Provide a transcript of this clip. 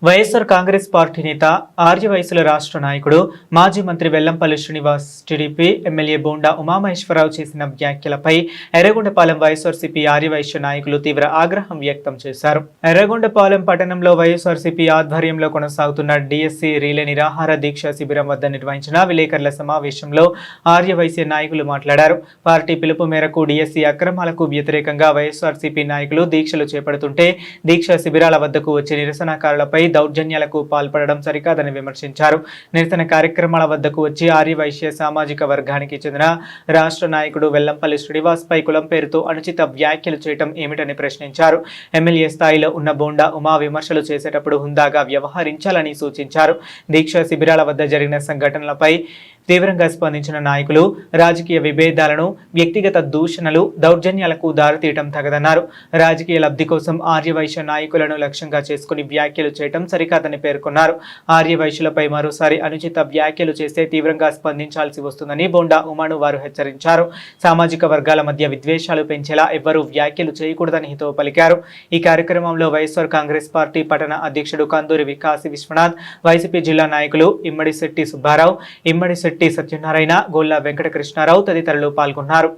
YSR Congress party నేత ఆర్యవైశ్యుల రాష్ట్ర నాయకుడు మాజీ మంత్రి వెల్లంపల్లి శ్రీనివాస్, టీడీపీ ఎమ్మెల్యే బోండా ఉమామహేశ్వరరావు చేసిన వ్యాఖ్యలపై ఎర్రగొండపాలెం వైఎస్ఆర్సీపీ ఆర్యవైశ్య నాయకులు తీవ్ర ఆగ్రహం వ్యక్తం చేశారు. ఎర్రగొండపాలెం పట్టణంలో వైఎస్ఆర్సీపీ ఆధ్వర్యంలో కొనసాగుతున్న డిఎస్సి రీలే నిరాహార దీక్ష శిబిరం వద్ద నిర్వహించిన విలేకరుల సమావేశంలో ఆర్యవైశ్య నాయకులు మాట్లాడారు. పార్టీ పిలుపు మేరకు డిఎస్సి అక్రమాలకు వ్యతిరేకంగా వైఎస్ఆర్సీపీ నాయకులు దీక్షలు చేపడుతుంటే దీక్ష శిబిరాల వద్దకు వచ్చే నిరసనకారులపై దౌర్జన్యాలకు పాల్పడడం సరికాదని విమర్శించారు. నిరసన కార్యక్రమాల వద్దకు వచ్చి ఆర్యవైశ్య సామాజిక వర్గానికి చెందిన రాష్ట్ర నాయకుడు వెల్లంపల్లి శ్రీనివాస్ పై కులం పేరుతో అనుచిత వ్యాఖ్యలు చేయడం ఏమిటని ప్రశ్నించారు. ఎమ్మెల్యే స్థాయిలో ఉన్న బోండా ఉమా విమర్శలు చేసేటప్పుడు హుందాగా వ్యవహరించాలని సూచించారు. దీక్ష శిబిరాల వద్ద జరిగిన సంఘటనలపై తీవ్రంగా స్పందించిన నాయకులు రాజకీయ విభేదాలను, వ్యక్తిగత దూషణలు, దౌర్జన్యాలకు దారితీయడం తగదన్నారు. రాజకీయ లబ్ధి కోసం ఆర్యవైశ్య నాయకులను లక్ష్యంగా చేసుకుని వ్యాఖ్యలు చేయడం సరికాదని పేర్కొన్నారు. ఆర్యవైశ్యులపై మరోసారి అనుచిత వ్యాఖ్యలు చేస్తే తీవ్రంగా స్పందించాల్సి వస్తుందని బోండా ఉమాను వారు హెచ్చరించారు. సామాజిక వర్గాల మధ్య విద్వేషాలు పెంచేలా ఎవ్వరూ వ్యాఖ్యలు చేయకూడదని హితవు పలికారు. ఈ కార్యక్రమంలో వైఎస్ఆర్ కాంగ్రెస్ పార్టీ పట్టణ అధ్యక్షుడు కందూరి వికాసి విశ్వనాథ్, వైసీపీ జిల్లా నాయకులు ఇమ్మడి శెట్టి సుబ్బారావు, ఇమ్మడి శెట్టి సత్యనారాయణ, గోల్లా వెంకటకృష్ణారావు తదితరులు పాల్గొన్నారు.